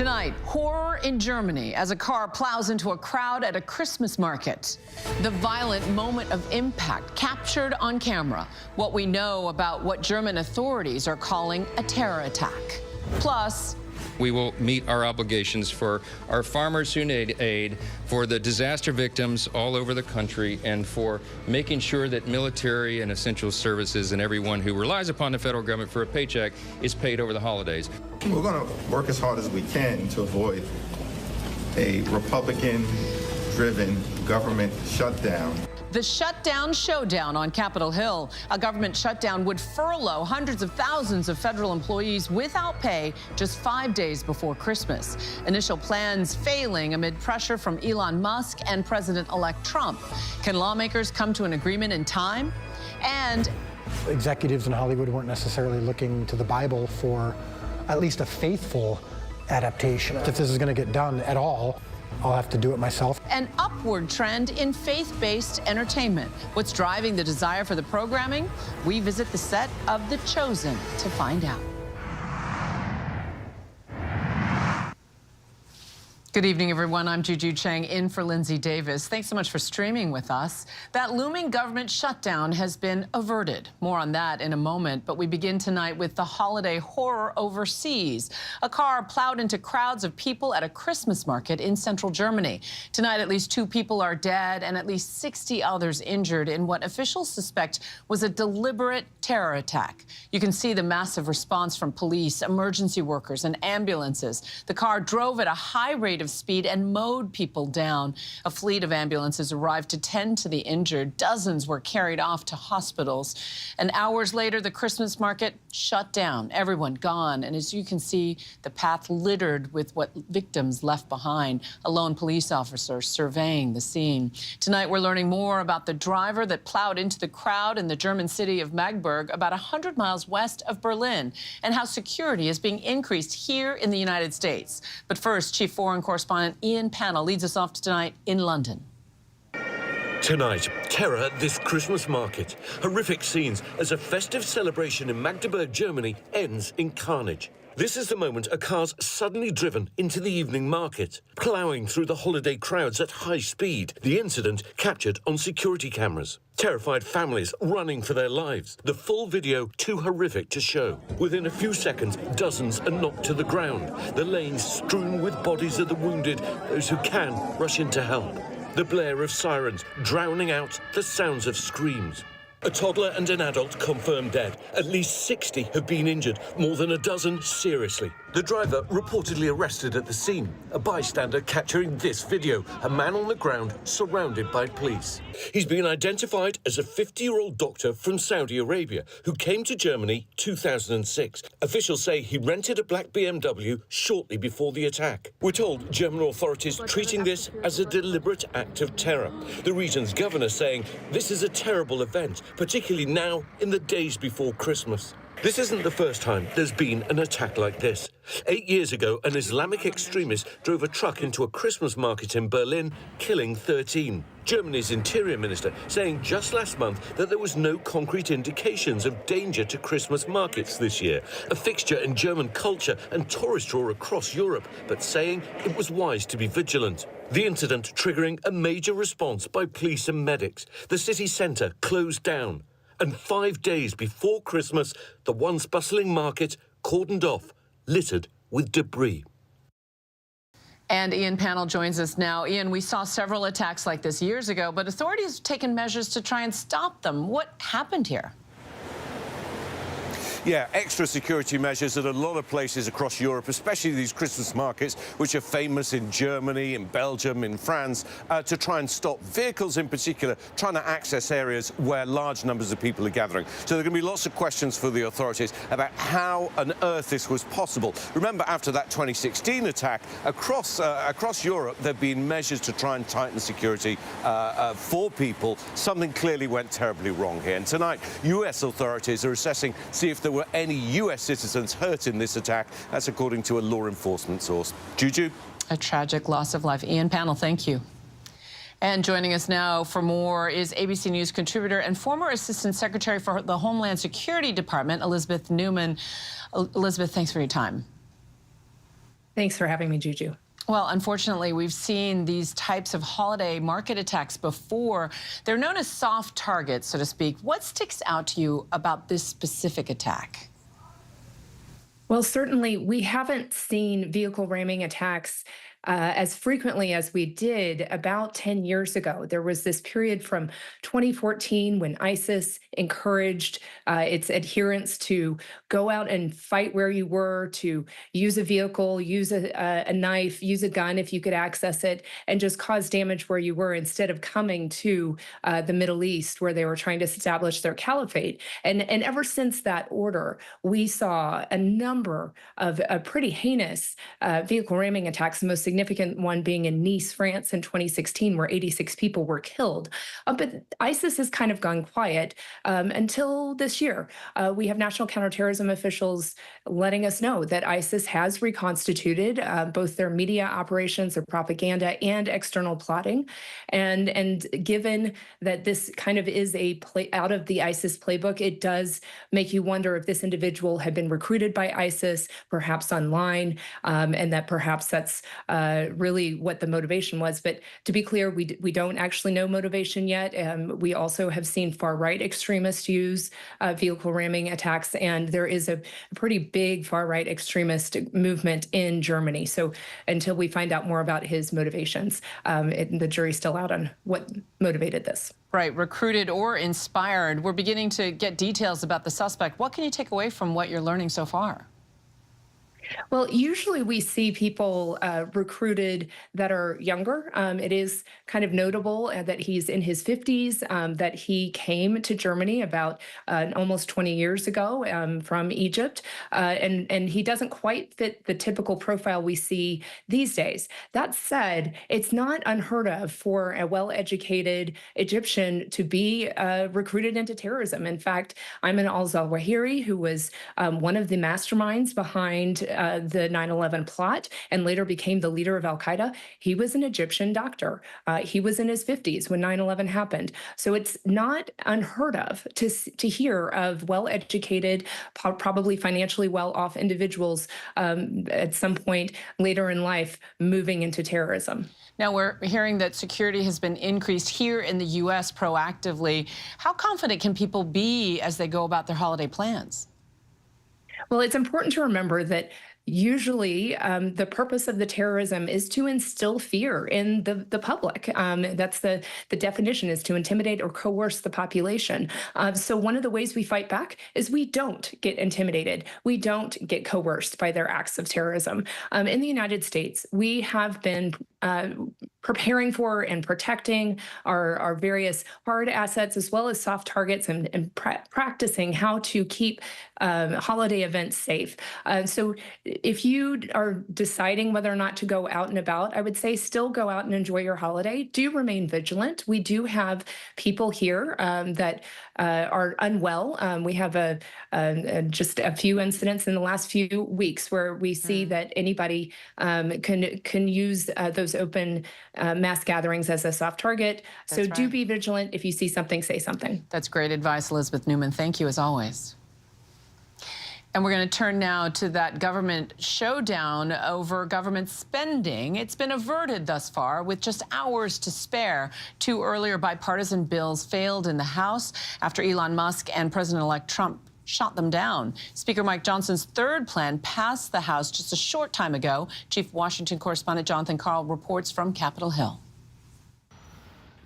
Tonight, horror in Germany as a car plows into a crowd at a Christmas market. The violent moment of impact captured on camera. What we know about what German authorities are calling a terror attack. Plus, we will meet our obligations for our farmers who need aid, for the disaster victims all over the country, and for making sure that military and essential services and everyone who relies upon the federal government for a paycheck is paid over the holidays. We're going to work as hard as we can to avoid a Republican-driven government shutdown. The shutdown showdown on Capitol Hill. A government shutdown would furlough hundreds of thousands of federal employees without pay just 5 days before Christmas. Initial plans failing amid pressure from Elon Musk and President-elect Trump. Can lawmakers come to an agreement in time? And executives in Hollywood weren't necessarily looking to the Bible for at least a faithful adaptation. If this is going to get done at all, I'll have to do it myself. An upward trend in faith-based entertainment. What's driving the desire for the programming? We visit the set of The Chosen to find out. Good evening, everyone. I'm Juju Chang in for Linsey Davis. Thanks so much for streaming with us. That looming government shutdown has been averted. More on that in a moment, but we begin tonight with the holiday horror overseas. A car plowed into crowds of people at a Christmas market in central Germany. Tonight, at least 2 people are dead and at least 60 others injured in what officials suspect was a deliberate terror attack. You can see the massive response from police, emergency workers, and ambulances. The car drove at a high rate of speed and mowed people down. A fleet of ambulances arrived to tend to the injured. Dozens were carried off to hospitals. And hours later, the Christmas market shut down. Everyone gone. And as you can see, the path littered with what victims left behind. A lone police officer surveying the scene. Tonight, we're learning more about the driver that plowed into the crowd in the German city of Magdeburg, about 100 miles west of Berlin, and how security is being increased here in the United States. But first, Chief Foreign Correspondent Ian Pannell leads us off tonight in London. Tonight, terror at this Christmas market. Horrific scenes as a festive celebration in Magdeburg, Germany ends in carnage. This is the moment a car's suddenly driven into the evening market, ploughing through the holiday crowds at high speed. The incident captured on security cameras. Terrified families running for their lives. The full video too horrific to show. Within a few seconds, dozens are knocked to the ground. The lanes strewn with bodies of the wounded, those who can rush in to help. The blare of sirens drowning out the sounds of screams. A toddler and an adult confirmed dead. At least 60 have been injured, more than a dozen seriously. The driver reportedly arrested at the scene. A bystander capturing this video, a man on the ground surrounded by police. He's been identified as a 50-year-old doctor from Saudi Arabia who came to Germany 2006. Officials say he rented a black BMW shortly before the attack. We're told German authorities treating this as a deliberate act of terror. The region's governor saying this is a terrible event, particularly now in the days before Christmas. This isn't the first time there's been an attack like this. 8 years ago, an Islamic extremist drove a truck into a Christmas market in Berlin, killing 13. Germany's interior minister saying just last month that there was no concrete indications of danger to Christmas markets this year, a fixture in German culture and tourist draw across Europe, but saying it was wise to be vigilant. The incident triggering a major response by police and medics. The city centre closed down. And 5 days before Christmas, the once bustling market cordoned off, littered with debris. And Ian Pannell joins us now. Ian, we saw several attacks like this years ago, but authorities have taken measures to try and stop them. What happened here? Yeah, extra security measures at a lot of places across Europe, especially these Christmas markets, which are famous in Germany, in Belgium, in France, to try and stop vehicles in particular trying to access areas where large numbers of people are gathering. So there are going to be lots of questions for the authorities about how on earth this was possible. Remember, after that 2016 attack, across Europe, there have been measures to try and tighten security for people. Something clearly went terribly wrong here. And tonight, US authorities are assessing, see if there were any US citizens hurt in this attack. That's according to a law enforcement source. Juju? A tragic loss of life. Ian Pannell, thank you. And joining us now for more is ABC News contributor and former Assistant Secretary for the Homeland Security Department, Elizabeth Newman. Elizabeth, thanks for your time. Thanks for having me, Juju. Well, unfortunately, we've seen these types of holiday market attacks before. They're known as soft targets, so to speak. What sticks out to you about this specific attack? Well, certainly we haven't seen vehicle ramming attacks as frequently as we did about 10 years ago. There was this period from 2014 when ISIS encouraged its adherents to go out and fight where you were, to use a vehicle, use a knife, use a gun if you could access it, and just cause damage where you were instead of coming to the Middle East where they were trying to establish their caliphate. And ever since that order, we saw a number of pretty heinous vehicle ramming attacks, the most significant one being in Nice, France in 2016, where 86 people were killed. But ISIS has kind of gone quiet until this year. We have national counterterrorism officials letting us know that ISIS has reconstituted both their media operations, their propaganda, and external plotting. And given that this kind of is out of the ISIS playbook, it does make you wonder if this individual had been recruited by ISIS, perhaps online, and that perhaps that's really what the motivation was. But to be clear, we don't actually know motivation yet. We also have seen far-right extremists use vehicle ramming attacks, and there is a pretty big far-right extremist movement in Germany. So until we find out more about his motivations, the jury's still out on what motivated this. Right, recruited or inspired. We're beginning to get details about the suspect. What can you take away from what you're learning so far? Well, usually we see people recruited that are younger. It is kind of notable that he's in his 50s, that he came to Germany about almost 20 years ago from Egypt, and he doesn't quite fit the typical profile we see these days. That said, it's not unheard of for a well-educated Egyptian to be recruited into terrorism. In fact, Ayman al-Zawahiri, who was one of the masterminds behind the 9/11 plot and later became the leader of al-Qaeda, he was an Egyptian doctor. He was in his 50s when 9/11 happened. So it's not unheard of to hear of well-educated, probably financially well-off individuals at some point later in life moving into terrorism. Now, we're hearing that security has been increased here in the U.S. proactively. How confident can people be as they go about their holiday plans? Well, it's important to remember that usually the purpose of the terrorism is to instill fear in the public. That's the definition, is to intimidate or coerce the population. So one of the ways we fight back is we don't get intimidated. We don't get coerced by their acts of terrorism. In the United States, we have been preparing for and protecting our various hard assets as well as soft targets and practicing how to keep holiday events safe. So if you are deciding whether or not to go out and about, I would say still go out and enjoy your holiday. Do remain vigilant. We do have people here that are unwell. We have just a few incidents in the last few weeks where we see that anybody can use those open mass gatherings as a soft target. So do be vigilant. If you see something, say something. That's great advice, Elizabeth Newman. Thank you as always. And we're going to turn now to that government showdown over government spending. It's been averted thus far with just hours to spare. Two earlier bipartisan bills failed in the House after Elon Musk and President-elect Trump shot them down. Speaker Mike Johnson's third plan passed the House just a short time ago. Chief Washington correspondent Jonathan Karl reports from Capitol Hill.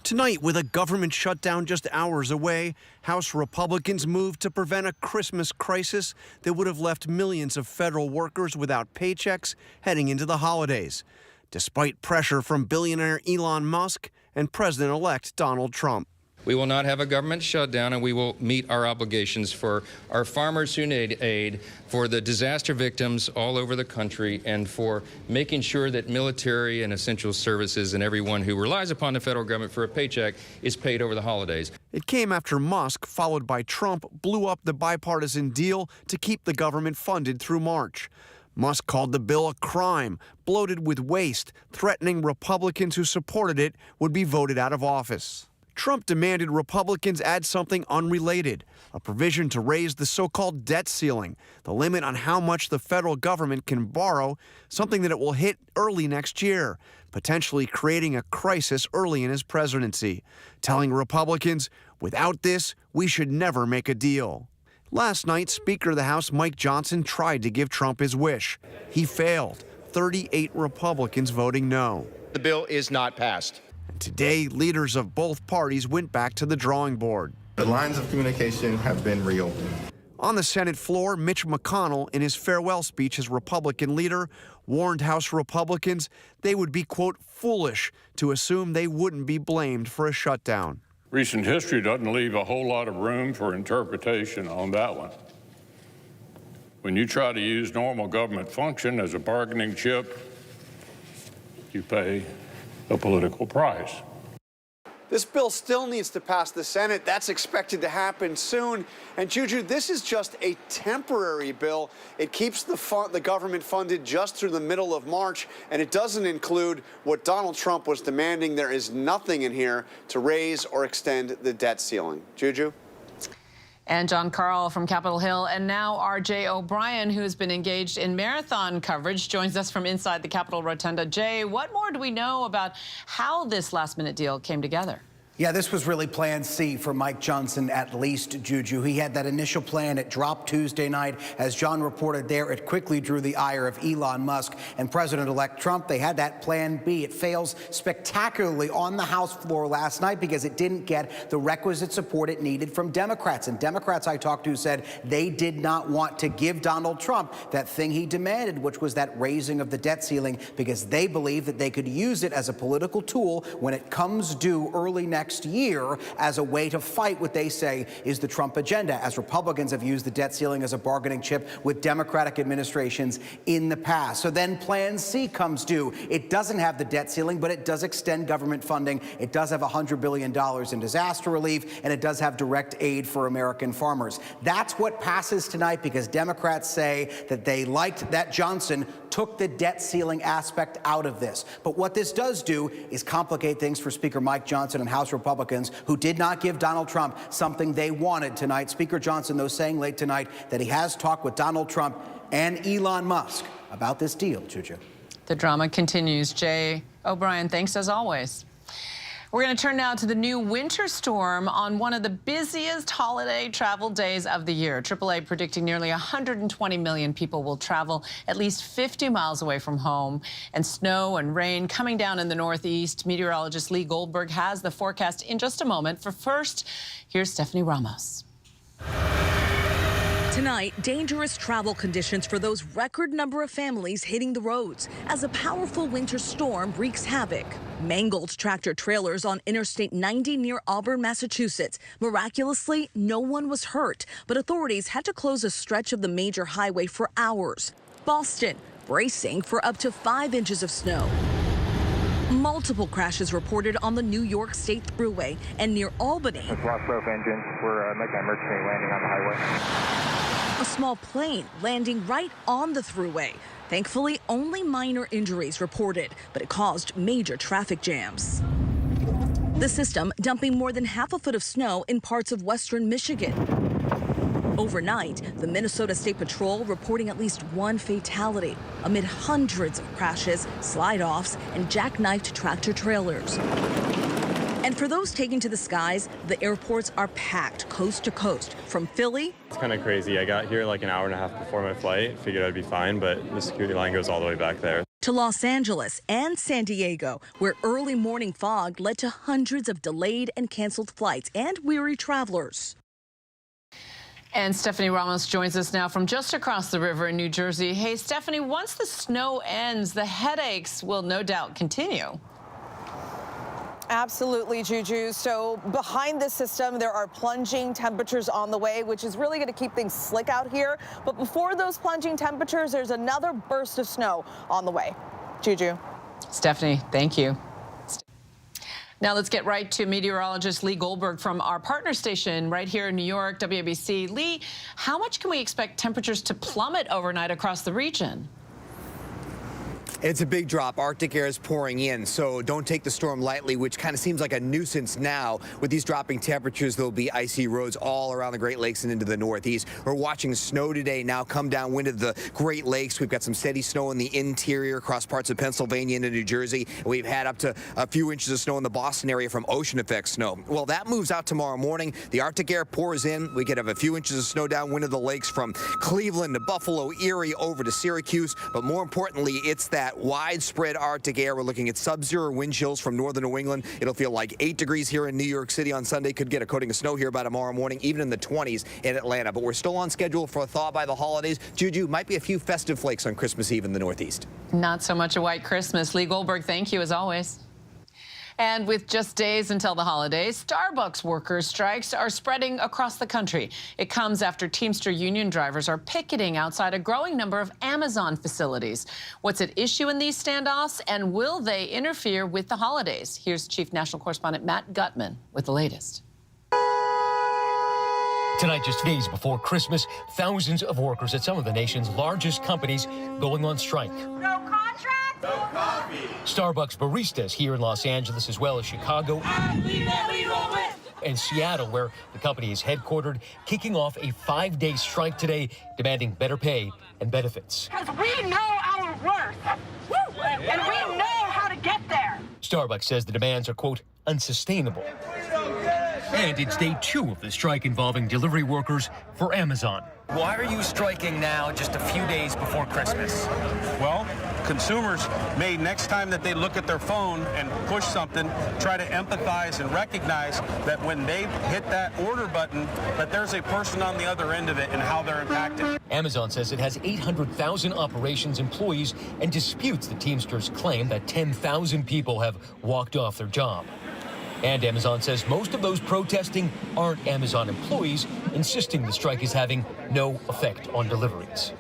Tonight, with a government shutdown just hours away, House Republicans moved to prevent a Christmas crisis that would have left millions of federal workers without paychecks heading into the holidays, despite pressure from billionaire Elon Musk and President-elect Donald Trump. We will not have a government shutdown, and we will meet our obligations for our farmers who need aid, for the disaster victims all over the country, and for making sure that military and essential services and everyone who relies upon the federal government for a paycheck is paid over the holidays. It came after Musk, followed by Trump, blew up the bipartisan deal to keep the government funded through March. Musk called the bill a crime, bloated with waste, threatening Republicans who supported it would be voted out of office. Trump demanded Republicans add something unrelated, a provision to raise the so-called debt ceiling, the limit on how much the federal government can borrow, something that it will hit early next year, potentially creating a crisis early in his presidency, telling Republicans, without this, we should never make a deal. Last night, Speaker of the House Mike Johnson tried to give Trump his wish. He failed, 38 Republicans voting no. The bill is not passed. And today, leaders of both parties went back to the drawing board. The lines of communication have been reopened. On the Senate floor, Mitch McConnell, in his farewell speech as Republican leader, warned House Republicans they would be, quote, foolish to assume they wouldn't be blamed for a shutdown. Recent history doesn't leave a whole lot of room for interpretation on that one. When you try to use normal government function as a bargaining chip, you pay a political price. This bill still needs to pass the Senate. That's expected to happen soon. And Juju, this is just a temporary bill. It keeps the government funded just through the middle of March, and it doesn't include what Donald Trump was demanding. There is nothing in here to raise or extend the debt ceiling. Juju? And John Carl from Capitol Hill, and now R.J. O'Brien, who's been engaged in marathon coverage, joins us from inside the Capitol Rotunda. Jay, what more do we know about how this last-minute deal came together? Yeah, this was really plan C for Mike Johnson, at least, Juju. He had that initial plan. It dropped Tuesday night. As John reported there, it quickly drew the ire of Elon Musk and President-elect Trump. They had that plan B. It fails spectacularly on the House floor last night because it didn't get the requisite support it needed from Democrats. And Democrats I talked to said they did not want to give Donald Trump that thing he demanded, which was that raising of the debt ceiling, because they believe that they could use it as a political tool when it comes due early next year as a way to fight what they say is the Trump agenda, as Republicans have used the debt ceiling as a bargaining chip with Democratic administrations in the past. So then Plan C comes due. It doesn't have the debt ceiling, but it does extend government funding. It does have $100 billion in disaster relief, and it does have direct aid for American farmers. That's what passes tonight because Democrats say that they liked that Johnson took the debt ceiling aspect out of this. But what this does do is complicate things for Speaker Mike Johnson and House Republicans who did not give Donald Trump something they wanted tonight. Speaker Johnson, though, saying late tonight that he has talked with Donald Trump and Elon Musk about this deal, Juju. The drama continues. Jay O'Brien, thanks as always. We're going to turn now to the new winter storm on one of the busiest holiday travel days of the year. AAA predicting nearly 120 million people will travel at least 50 miles away from home. And snow and rain coming down in the Northeast. Meteorologist Lee Goldberg has the forecast in just a moment. For first, here's Stephanie Ramos. Tonight, dangerous travel conditions for those record number of families hitting the roads as a powerful winter storm wreaks havoc. Mangled tractor trailers on Interstate 90 near Auburn, Massachusetts. Miraculously, no one was hurt, but authorities had to close a stretch of the major highway for hours. Boston, bracing for up to 5 inches of snow. Multiple crashes reported on the New York State Thruway and near Albany. It's lost both engines. We're making an emergency landing on the highway. A small plane landing right on the Thruway. Thankfully, only minor injuries reported, but it caused major traffic jams. The system dumping more than half a foot of snow in parts of western Michigan. Overnight, the Minnesota State Patrol reporting at least 1 fatality amid hundreds of crashes, slide-offs, and jackknifed tractor trailers. And for those taking to the skies, the airports are packed coast to coast. From Philly. It's kind of crazy. I got here like an hour and a half before my flight. Figured I'd be fine, but the security line goes all the way back there. To Los Angeles and San Diego, where early morning fog led to hundreds of delayed and canceled flights and weary travelers. And Stephanie Ramos joins us now from just across the river in New Jersey. Hey, Stephanie, once the snow ends, the headaches will no doubt continue. Absolutely, Juju. So behind this system, there are plunging temperatures on the way, which is really going to keep things slick out here. But before those plunging temperatures, there's another burst of snow on the way. Juju. Stephanie, thank you. Now let's get right to meteorologist Lee Goldberg from our partner station right here in New York, WABC. Lee, how much can we expect temperatures to plummet overnight across the region? It's a big drop. Arctic air is pouring in, so don't take the storm lightly, which kind of seems like a nuisance now. With these dropping temperatures, there'll be icy roads all around the Great Lakes and into the Northeast. We're watching snow today now come downwind of the Great Lakes. We've got some steady snow in the interior across parts of Pennsylvania into New Jersey. We've had up to a few inches of snow in the Boston area from ocean effect snow. Well, that moves out tomorrow morning. The Arctic air pours in. We could have a few inches of snow downwind of the lakes from Cleveland to Buffalo, Erie, over to Syracuse. But more importantly, it's that widespread Arctic air. We're looking at sub-zero wind chills from northern New England. It'll feel like 8 degrees here in New York City on Sunday. Could get a coating of snow here by tomorrow morning, even in the 20s in Atlanta. But we're still on schedule for a thaw by the holidays. Juju, might be a few festive flakes on Christmas Eve in the Northeast. Not so much a white Christmas. Lee Goldberg, thank you as always. And with just days until the holidays, Starbucks workers' strikes are spreading across the country. It comes after Teamster union drivers are picketing outside a growing number of Amazon facilities. What's at issue in these standoffs, and will they interfere with the holidays? Here's Chief National Correspondent Matt Gutman with the latest. Tonight, just days before Christmas, thousands of workers at some of the nation's largest companies going on strike. No contract, no coffee. Starbucks baristas here in Los Angeles, as well as Chicago and Seattle, where the company is headquartered, kicking off a 5-day strike today, demanding better pay and benefits. Because we know our worth, and we know how to get there. Starbucks says the demands are, quote, unsustainable. And it's day 2 of the strike involving delivery workers for Amazon. Why are you striking now, just a few days before Christmas? Well, consumers may, next time that they look at their phone and push something, try to empathize and recognize that when they hit that order button, that there's a person on the other end of it and how they're impacted. Amazon says it has 800,000 operations employees and disputes the Teamsters' claim that 10,000 people have walked off their job. And Amazon says most of those protesting aren't Amazon employees, insisting the strike is having no effect on deliveries.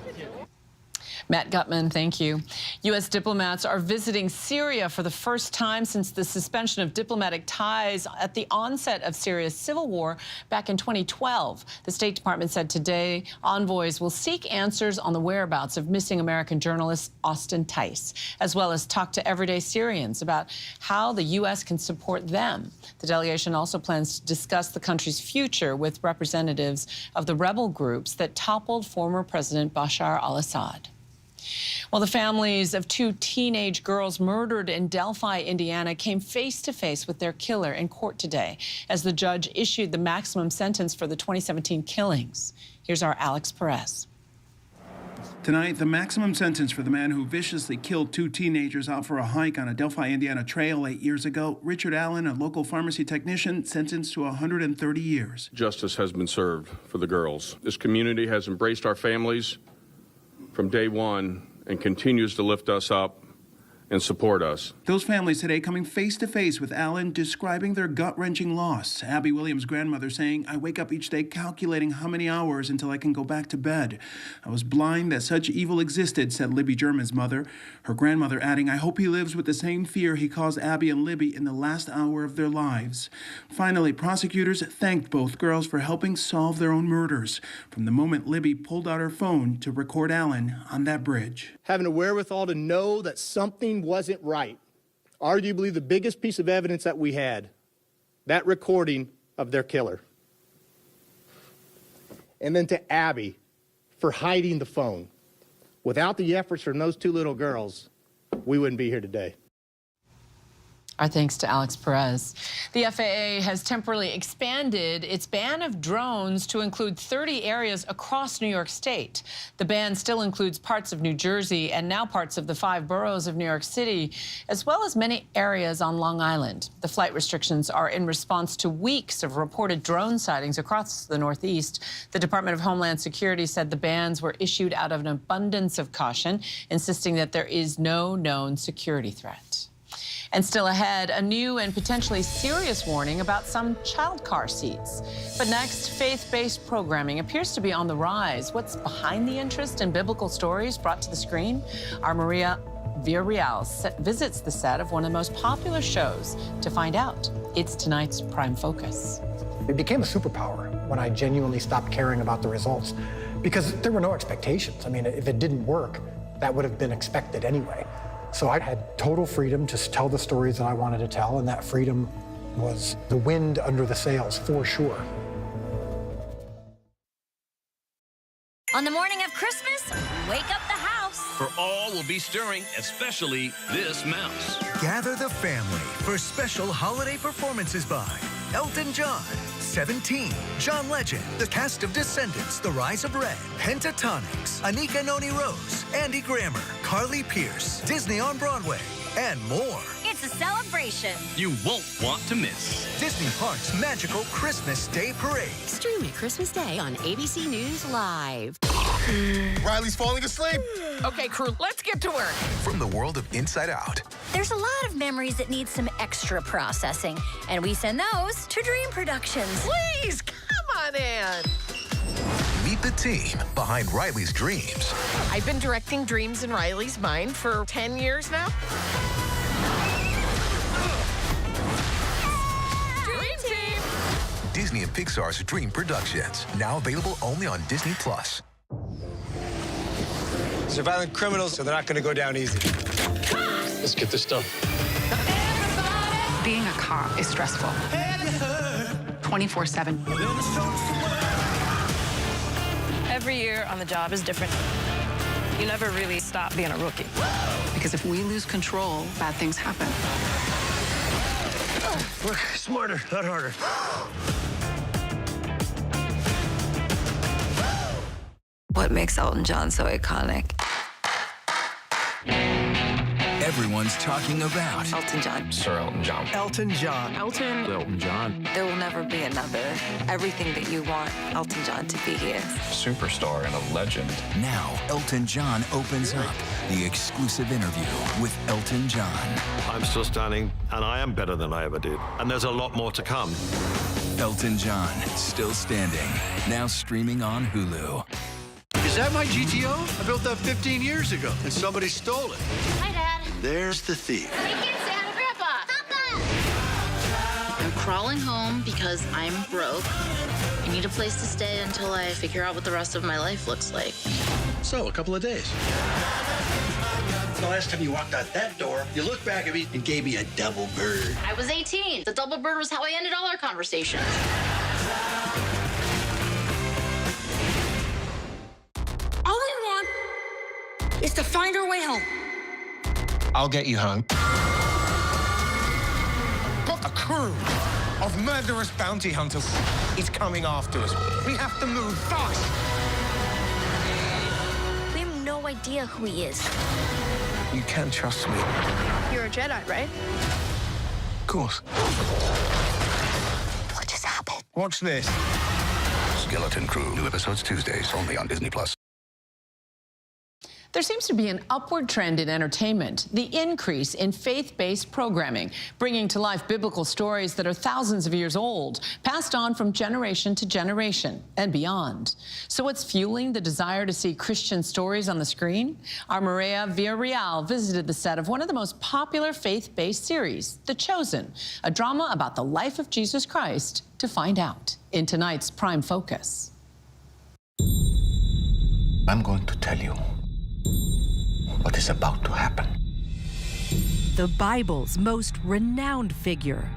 Matt Gutman, thank you. U.S. diplomats are visiting Syria for the first time since the suspension of diplomatic ties at the onset of Syria's civil war back in 2012. The State Department said today envoys will seek answers on the whereabouts of missing American journalist Austin Tice, as well as talk to everyday Syrians about how the U.S. can support them. The delegation also plans to discuss the country's future with representatives of the rebel groups that toppled former President Bashar al-Assad. Well, the families of 2 teenage girls murdered in Delphi, Indiana, came face to face with their killer in court today as the judge issued the maximum sentence for the 2017 killings. Here's our Alex Perez. Tonight, the maximum sentence for the man who viciously killed 2 teenagers out for a hike on a Delphi, Indiana trail 8 years ago. Richard Allen, a local pharmacy technician, sentenced to 130 years. Justice has been served for the girls. This community has embraced our families from day one and continues to lift us up and support us. Those families today coming face to face with Allen, describing their gut-wrenching loss. Abby Williams' grandmother saying, "I wake up each day calculating how many hours until I can go back to bed. I was blind that such evil existed," said Libby German's mother. Her grandmother adding, "I hope he lives with the same fear he caused Abby and Libby in the last hour of their lives." Finally, prosecutors thanked both girls for helping solve their own murders, from the moment Libby pulled out her phone to record Allen on that bridge. Having the wherewithal to know that something wasn't right. Arguably the biggest piece of evidence that we had, that recording of their killer. And then to Abby for hiding the phone. Without the efforts from those 2 little girls, we wouldn't be here today. Our thanks to Alex Perez. The FAA has temporarily expanded its ban of drones to include 30 areas across New York State. The ban still includes parts of New Jersey and now parts of the 5 boroughs of New York City, as well as many areas on Long Island. The flight restrictions are in response to weeks of reported drone sightings across the Northeast. The Department of Homeland Security said the bans were issued out of an abundance of caution, insisting that there is no known security threat. And still ahead, a new and potentially serious warning about some child car seats. But next, faith-based programming appears to be on the rise. What's behind the interest in biblical stories brought to the screen? Our Maria Villarreal visits the set of one of the most popular shows to find out. It's tonight's Prime Focus. It became a superpower when I genuinely stopped caring about the results because there were no expectations. I mean, if it didn't work, that would have been expected anyway. So I had total freedom to tell the stories that I wanted to tell, and that freedom was the wind under the sails, for sure. On the morning of Christmas, wake up the house. For all will be stirring, especially this mouse. Gather the family for special holiday performances by Elton John, 17, John Legend, the cast of Descendants, The Rise of Red, Pentatonics, Anika Noni Rose, Andy Grammer, Carly Pierce, Disney on Broadway, and more. It's a celebration. You won't want to miss Disney Parks' magical Christmas Day Parade. Stream it Christmas Day on ABC News Live. Riley's falling asleep. Okay, crew, let's get to work. From the world of Inside Out. There's a lot of memories that need some extra processing, and we send those to Dream Productions. Please, come on in. Meet the team behind Riley's dreams. I've been directing dreams in Riley's mind for 10 years now. Dream Team! Disney and Pixar's Dream Productions, now available only on Disney+. These are violent criminals, so they're not going to go down easy. Let's get this done. Being a cop is stressful. 24/7. Every year on the job is different. You never really stop being a rookie. Because if we lose control, bad things happen. Work smarter, not harder. What makes Elton John so iconic? Everyone's talking about Elton John. Sir Elton John. Elton John. Elton John. There will never be another. Everything that you want Elton John to be, he is. Superstar and a legend. Now, Elton John opens up the exclusive interview with Elton John. I'm still standing, and I am better than I ever did. And there's a lot more to come. Elton John, still standing. Now streaming on Hulu. Is that my GTO? I built that 15 years ago, and somebody stole it. Hi, Dad. There's the thief. Hey, kids, say hi to Grandpa. Papa! I'm crawling home because I'm broke. I need a place to stay until I figure out what the rest of my life looks like. So, a couple of days. The last time you walked out that door, you looked back at me and gave me a double bird. I was 18. The double bird was how I ended all our conversations. All we want is to find our way home. I'll get you home. Got a crew of murderous bounty hunters. He's coming after us. We have to move fast. We have no idea who he is. You can trust me. You're a Jedi, right? Of course. What just happened? Watch this. Skeleton Crew. New episodes Tuesdays, only on Disney+. There seems to be an upward trend in entertainment, the increase in faith-based programming, bringing to life biblical stories that are thousands of years old, passed on from generation to generation and beyond. So what's fueling the desire to see Christian stories on the screen? Our Maria Villarreal visited the set of one of the most popular faith-based series, The Chosen, a drama about the life of Jesus Christ, to find out in tonight's Prime Focus. I'm going to tell you what is about to happen. The Bible's most renowned figure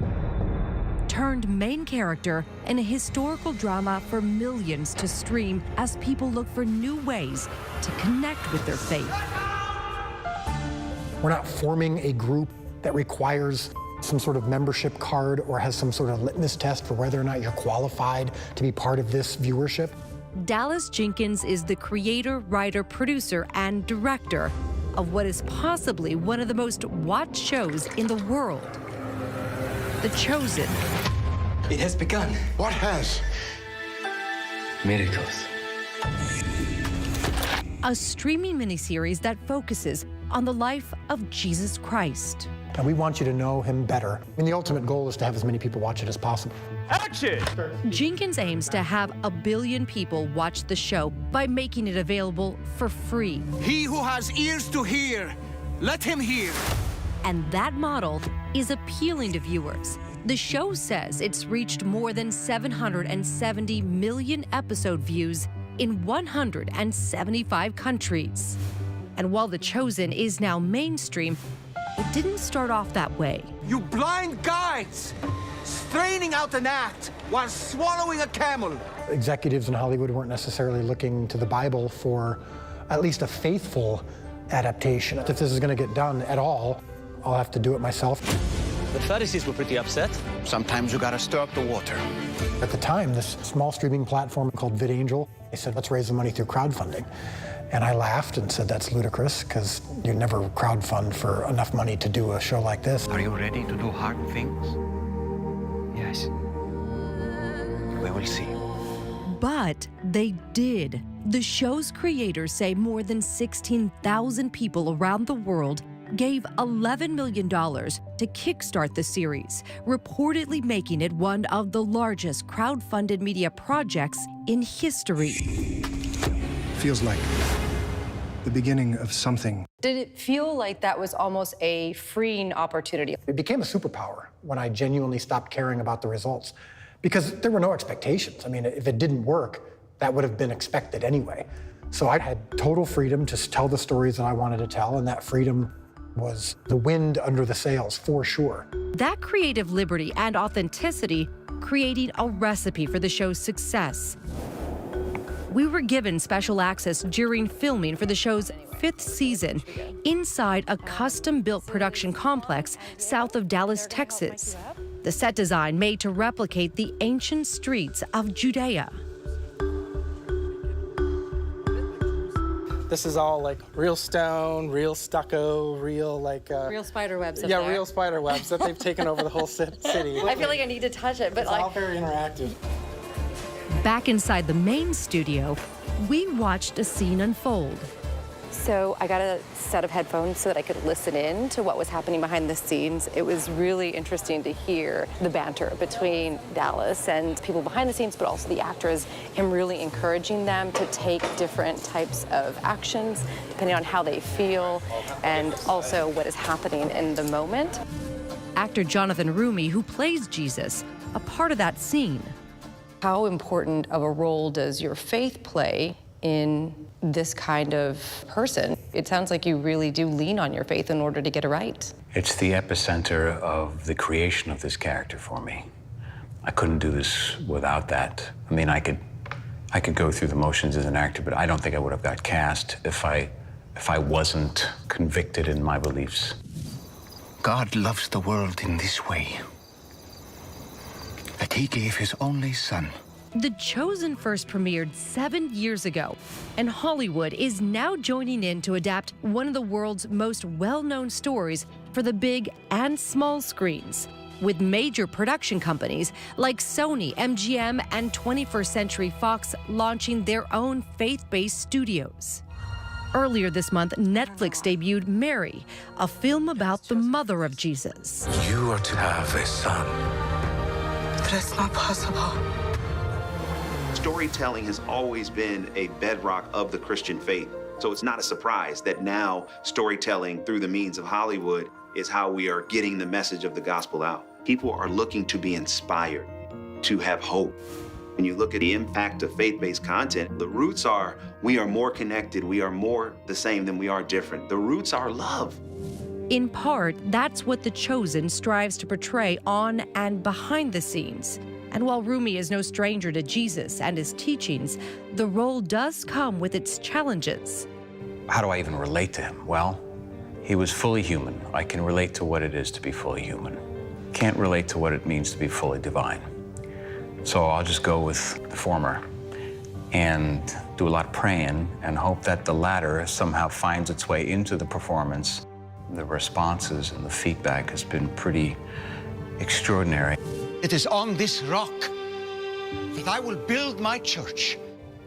turned main character in a historical drama for millions to stream as people look for new ways to connect with their faith. We're not forming a group that requires some sort of membership card or has some sort of litmus test for whether or not you're qualified to be part of this viewership. Dallas Jenkins is the creator, writer, producer, and director of what is possibly one of the most watched shows in the world, The Chosen. It has begun. What has? Miracles. A streaming miniseries that focuses on the life of Jesus Christ. And we want you to know him better. I mean, the ultimate goal is to have as many people watch it as possible. Action! Jenkins aims to have 1 billion people watch the show by making it available for free. He who has ears to hear, let him hear. And that model is appealing to viewers. The show says it's reached more than 770 million episode views in 175 countries. And while The Chosen is now mainstream, it didn't start off that way. You blind guides! Straining out an act while swallowing a camel! Executives in Hollywood weren't necessarily looking to the Bible for at least a faithful adaptation. If this is going to get done at all, I'll have to do it myself. The Pharisees were pretty upset. Sometimes you gotta stir up the water. At the time, this small streaming platform called VidAngel, they said, let's raise the money through crowdfunding. And I laughed and said, that's ludicrous, because you never crowdfund for enough money to do a show like this. Are you ready to do hard things? Yes. We will see. But they did. The show's creators say more than 16,000 people around the world gave $11 million to kickstart the series, reportedly making it one of the largest crowdfunded media projects in history. Feels like the beginning of something. Did it feel like that was almost a freeing opportunity? It became a superpower when I genuinely stopped caring about the results, because there were no expectations. I mean, if it didn't work, that would have been expected anyway. So I had total freedom to tell the stories that I wanted to tell, and that freedom was the wind under the sails, for sure. That creative liberty and authenticity creating a recipe for the show's success. We were given special access during filming for the show's 5th season inside a custom-built production complex south of Dallas, Texas. The set design made to replicate the ancient streets of Judea. This is all like real stone, real stucco, real real spider webs. Yeah, real spider webs that they've taken over the whole city. I feel like I need to touch it, but it's all very interactive. Back inside the main studio, we watched a scene unfold. So I got a set of headphones so that I could listen in to what was happening behind the scenes. It was really interesting to hear the banter between Dallas and people behind the scenes, but also the actors, him really encouraging them to take different types of actions depending on how they feel and also what is happening in the moment. Actor Jonathan Rumi, who plays Jesus, a part of that scene. How important of a role does your faith play in this kind of person? It sounds like you really do lean on your faith in order to get it right. It's the epicenter of the creation of this character for me. I couldn't do this without that. I mean, I could go through the motions as an actor, but I don't think I would have got cast if I wasn't convicted in my beliefs. God loves the world in this way, that he gave his only son. The Chosen first premiered 7 years ago, and Hollywood is now joining in to adapt one of the world's most well-known stories for the big and small screens, with major production companies like Sony, MGM, and 21st Century Fox launching their own faith-based studios. Earlier this month, Netflix debuted Mary, a film about the mother of Jesus. You are to have a son. But it's not possible. Storytelling has always been a bedrock of the Christian faith. So it's not a surprise that now storytelling through the means of Hollywood is how we are getting the message of the gospel out. People are looking to be inspired, to have hope. When you look at the impact of faith-based content, the roots are, we are more connected, we are more the same than we are different. The roots are love. In part, that's what The Chosen strives to portray on and behind the scenes. And while Rumi is no stranger to Jesus and his teachings, the role does come with its challenges. How do I even relate to him? Well, he was fully human. I can relate to what it is to be fully human. Can't relate to what it means to be fully divine. So I'll just go with the former and do a lot of praying and hope that the latter somehow finds its way into the performance. The responses and the feedback has been pretty extraordinary. It is on this rock that I will build my church.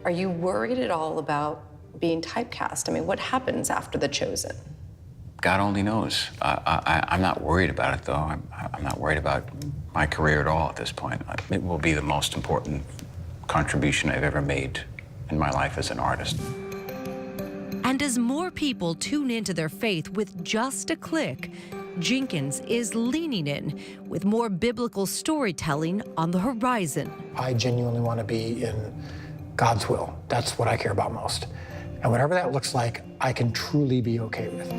Are you worried at all about being typecast? I mean, what happens after The Chosen? God only knows. I'm not worried about it, though. I'm not worried about my career at all at this point. It will be the most important contribution I've ever made in my life as an artist. And as more people tune into their faith with just a click, Jenkins is leaning in with more biblical storytelling on the horizon. I genuinely want to be in God's will. That's what I care about most. And whatever that looks like, I can truly be okay with.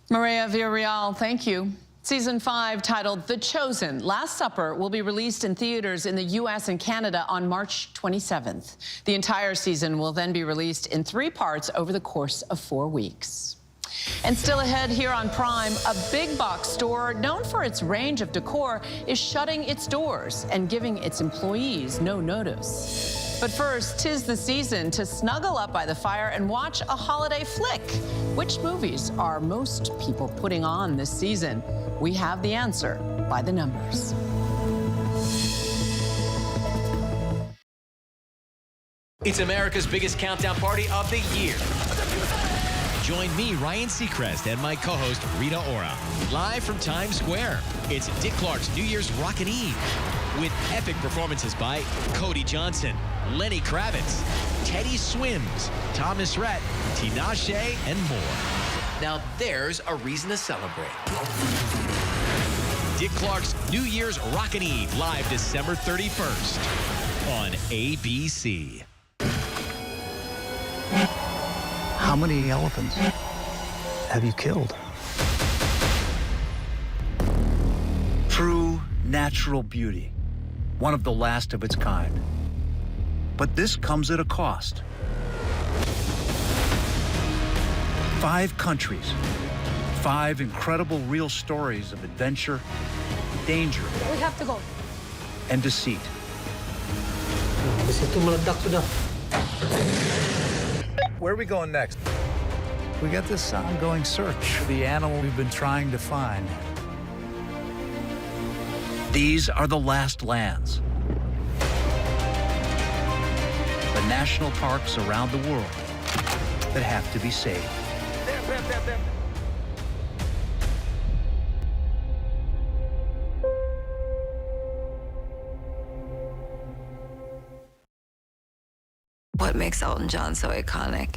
Maria Villarreal, thank you. Season 5, titled The Chosen, Last Supper, will be released in theaters in the U.S. and Canada on March 27th. The entire season will then be released in 3 parts over the course of 4 weeks. And still ahead here on Prime, a big box store known for its range of decor is shutting its doors and giving its employees no notice. But first, 'tis the season to snuggle up by the fire and watch a holiday flick. Which movies are most people putting on this season? We have the answer by the numbers. It's America's biggest countdown party of the year. Join me, Ryan Seacrest, and my co-host, Rita Ora, live from Times Square. It's Dick Clark's New Year's Rockin' Eve, with epic performances by Cody Johnson, Lenny Kravitz, Teddy Swims, Thomas Rhett, Tinashe, and more. Now there's a reason to celebrate. Dick Clark's New Year's Rockin' Eve, live December 31st on ABC. How many elephants have you killed? True natural beauty, one of the last of its kind. But this comes at a cost. 5 countries, 5 incredible real stories of adventure, danger, We have to go. and deceit. Where are we going next? We got this ongoing search for the animal we've been trying to find. These are the last lands. The national parks around the world that have to be saved. What makes Elton John so iconic?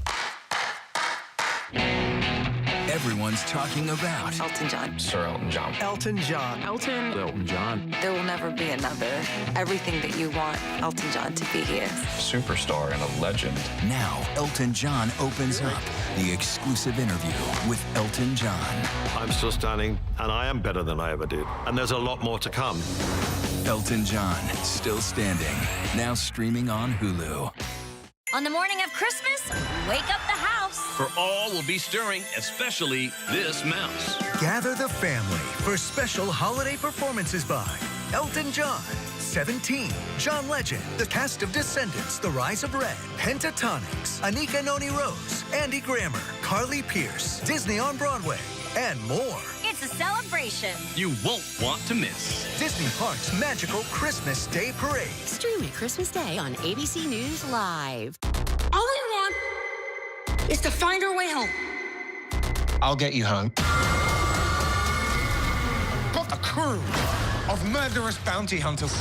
Everyone's talking about Elton John. Sir Elton John. Elton John. Elton John. There will never be another. Everything that you want Elton John to be here. Superstar and a legend. Now, Elton John opens up the exclusive interview with Elton John. I'm still standing, and I am better than I ever did. And there's a lot more to come. Elton John, Still Standing. Now streaming on Hulu. On the morning of Christmas, wake up the house. For all will be stirring, especially this mouse. Gather the family for special holiday performances by Elton John, 17, John Legend, the cast of Descendants, The Rise of Red, Pentatonics, Anika Noni Rose, Andy Grammer, Carly Pierce, Disney on Broadway, and more. It's a celebration. You won't want to miss. Disney Parks' magical Christmas Day Parade. Streaming Christmas Day on ABC News Live. All we want is to find our way home. I'll get you home. But a crew of murderous bounty hunters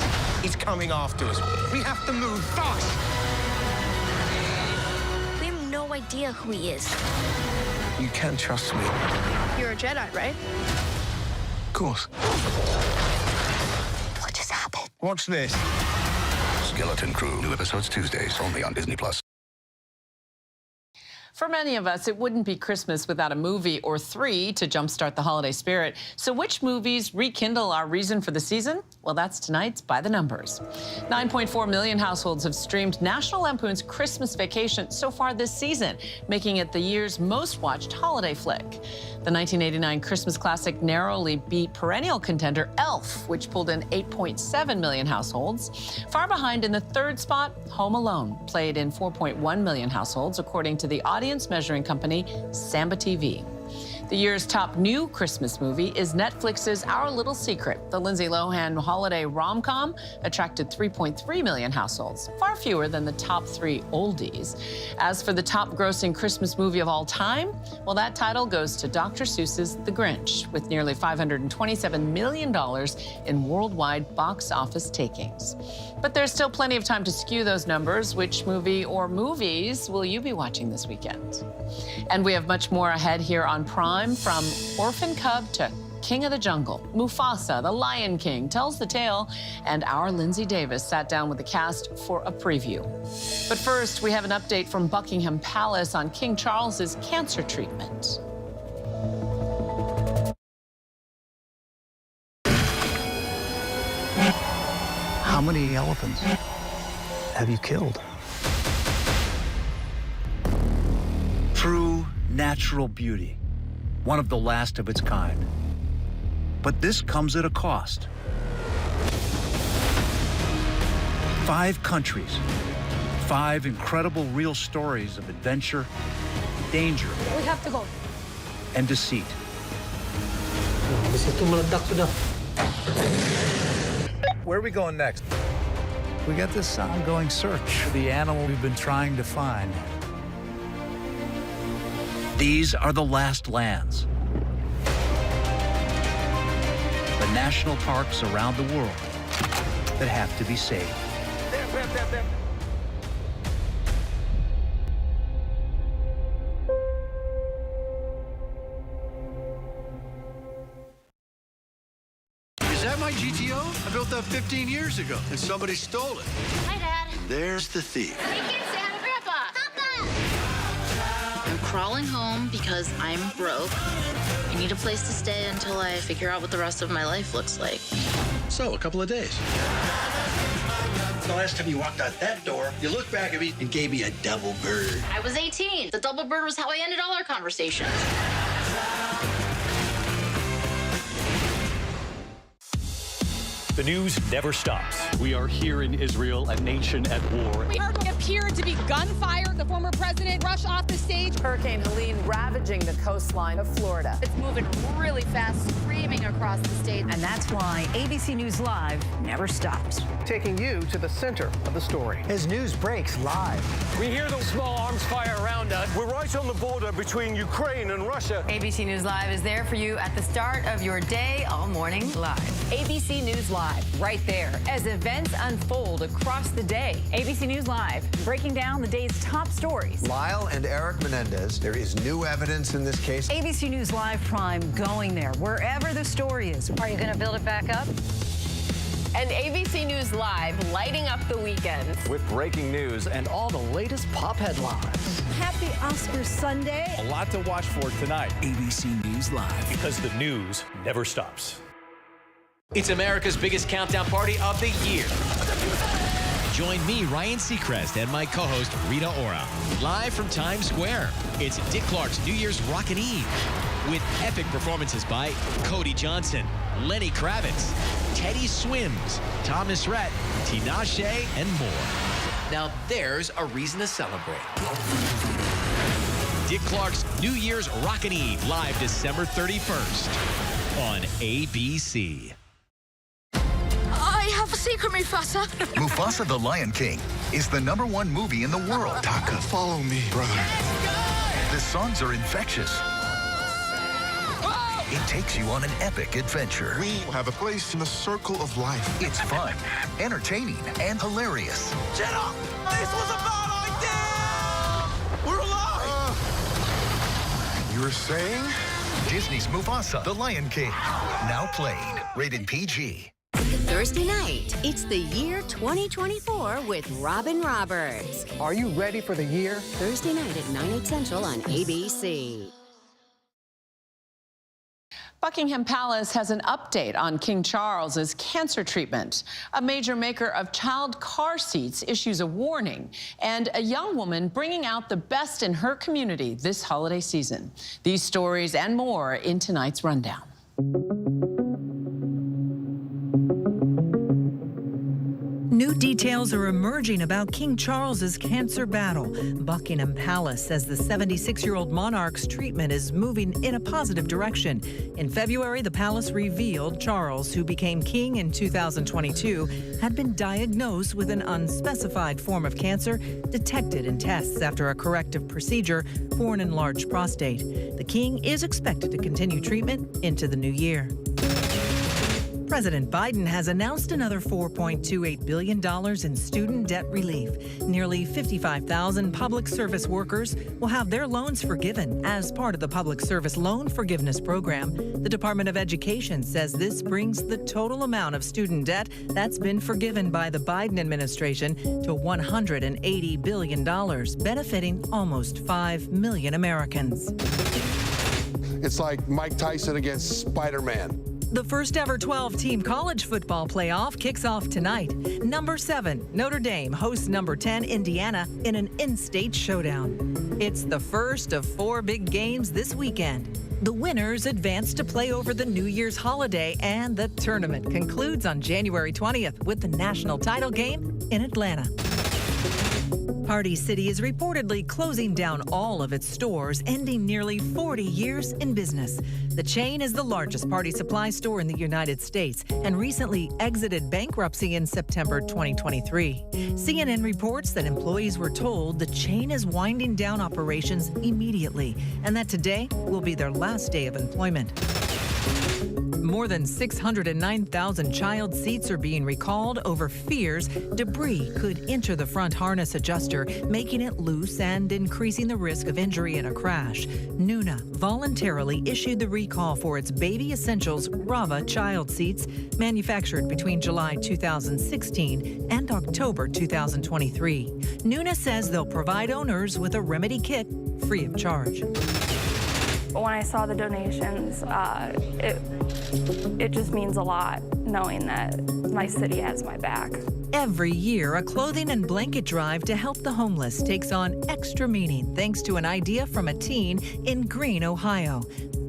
is coming after us. We have to move fast. We have no idea who he is. You can trust me. You're a Jedi, right? Of course. What just happened? Watch this. Skeleton Crew. New episodes Tuesdays, only on Disney+. For many of us, it wouldn't be Christmas without a movie or 3 to jumpstart the holiday spirit. So which movies rekindle our reason for the season? Well, that's tonight's By the Numbers. 9.4 million households have streamed National Lampoon's Christmas Vacation so far this season, making it the year's most watched holiday flick. The 1989 Christmas classic narrowly beat perennial contender Elf, which pulled in 8.7 million households. Far behind in the 3rd spot, Home Alone, played in 4.1 million households, according to the audience measuring company Samba TV. The year's top new Christmas movie is Netflix's Our Little Secret. The Lindsay Lohan holiday rom-com attracted 3.3 million households, far fewer than the top 3 oldies. As for the top grossing Christmas movie of all time, well, that title goes to Dr. Seuss's The Grinch, with nearly $527 million in worldwide box office takings. But there's still plenty of time to skew those numbers. Which movie or movies will you be watching this weekend? And we have much more ahead here on Prime, from orphan cub to king of the jungle. Mufasa, the Lion King, tells the tale, and our Linsey Davis sat down with the cast for a preview. But first, we have an update from Buckingham Palace on King Charles's cancer treatment. How many elephants have you killed? True natural beauty, one of the last of its kind. But this comes at a cost. 5 countries, 5 incredible real stories of adventure, danger, We have to go. and deceit. Where are we going next? We got this ongoing search for the animal we've been trying to find. These are the last lands. The national parks around the world that have to be saved. Is that my GTO? I built that 15 years ago, and somebody stole it. Hi, Dad. There's the thief. Hey, kids, say hi to Grandpa. Papa! I'm crawling home because I'm broke. I need a place to stay until I figure out what the rest of my life looks like. So, a couple of days. The last time you walked out that door, you looked back at me and gave me a double bird. I was 18. The double bird was how I ended all our conversations. The news never stops. We are here in Israel, a nation at war. We appeared to be gunfire. The former president rushed off the stage. Hurricane Helene ravaging the coastline of Florida. It's moving really fast, screaming across the state. And that's why ABC News Live never stops. Taking you to the center of the story. As news breaks live. We hear the small arms fire around us. We're right on the border between Ukraine and Russia. ABC News Live is there for you at the start of your day, all morning live. ABC News Live, right there, as events unfold across the day. ABC News Live, breaking down the day's top stories. Lyle and Eric Menendez, there is new evidence in this case. ABC News Live Prime going there, wherever the story is. Are you going to build it back up? And ABC News Live, lighting up the weekends. With breaking news and all the latest pop headlines. Happy Oscar Sunday. A lot to watch for tonight. ABC News Live. Because the news never stops. It's America's biggest countdown party of the year. Join me, Ryan Seacrest, and my co-host, Rita Ora, live from Times Square. It's Dick Clark's New Year's Rockin' Eve, with epic performances by Cody Johnson, Lenny Kravitz, Teddy Swims, Thomas Rhett, Tinashe, and more. Now there's a reason to celebrate. Dick Clark's New Year's Rockin' Eve, live December 31st on ABC. I have a secret, Mufasa. Mufasa the Lion King is the #1 movie in the world. Taka, follow me, brother. The songs are infectious. It takes you on an epic adventure. We have a place in the circle of life. It's fun, entertaining, and hilarious. Jenna, this was a bad idea! We're alive! You were saying? Disney's Mufasa the Lion King. Now playing. Rated PG. Thursday night, it's the year 2024 with Robin Roberts. Are you ready for the year? Thursday night at 9, 8 central on ABC. Buckingham Palace has an update on King Charles's cancer treatment. A major maker of child car seats issues a warning, and a young woman bringing out the best in her community this holiday season. These stories and more in tonight's rundown. New details are emerging about King Charles's cancer battle. Buckingham Palace says the 76-year-old monarch's treatment is moving in a positive direction. In February, the palace revealed Charles, who became king in 2022, had been diagnosed with an unspecified form of cancer detected in tests after a corrective procedure for an enlarged prostate. The king is expected to continue treatment into the new year. President Biden has announced another $4.28 billion in student debt relief. Nearly 55,000 public service workers will have their loans forgiven as part of the Public Service Loan Forgiveness Program. The Department of Education says this brings the total amount of student debt that's been forgiven by the Biden administration to $180 billion, benefiting almost 5 million Americans. It's like Mike Tyson against Spider-Man. The first ever 12-team college football playoff kicks off tonight. Number 7, Notre Dame hosts number 10, Indiana, in an in-state showdown. It's the first of 4 big games this weekend. The winners advance to play over the New Year's holiday, and the tournament concludes on January 20th with the national title game in Atlanta. Party City is reportedly closing down all of its stores, ending nearly 40 years in business. The chain is the largest party supply store in the United States and recently exited bankruptcy in September 2023. CNN reports that employees were told the chain is winding down operations immediately and that today will be their last day of employment. More than 609,000 child seats are being recalled over fears debris could enter the front harness adjuster, making it loose and increasing the risk of injury in a crash. Nuna voluntarily issued the recall for its Baby Essentials Rava child seats, manufactured between July 2016 and October 2023. Nuna says they'll provide owners with a remedy kit free of charge. When I saw the donations, it just means a lot knowing that my city has my back. Every year, a clothing and blanket drive to help the homeless takes on extra meaning thanks to an idea from a teen in Greene, Ohio.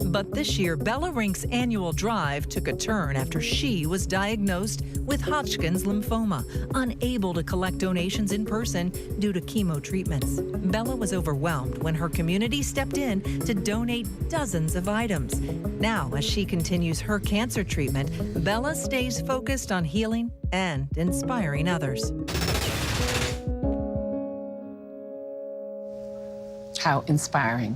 But this year, Bella Rink's annual drive took a turn after she was diagnosed with Hodgkin's lymphoma, unable to collect donations in person due to chemo treatments. Bella was overwhelmed when her community stepped in to donate dozens of items. Now, as she continues her cancer treatment, Bella stays focused on healing and inspiring others. How inspiring.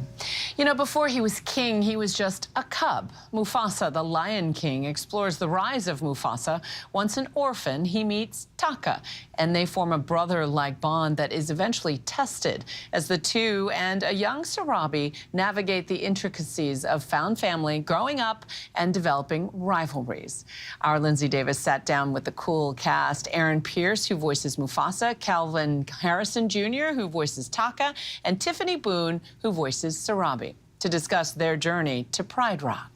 You know, before he was king, he was just a cub. Mufasa, the Lion King, explores the rise of Mufasa. Once an orphan, he meets Taka, and they form a brother-like bond that is eventually tested as the two and a young Sarabi navigate the intricacies of found family, growing up and developing rivalries. Our Linsey Davis sat down with the cool cast: Aaron Pierce, who voices Mufasa, Calvin Harrison Jr., who voices Taka, and Tiffany Boone, who voices Sarabi, to discuss their journey to Pride Rock.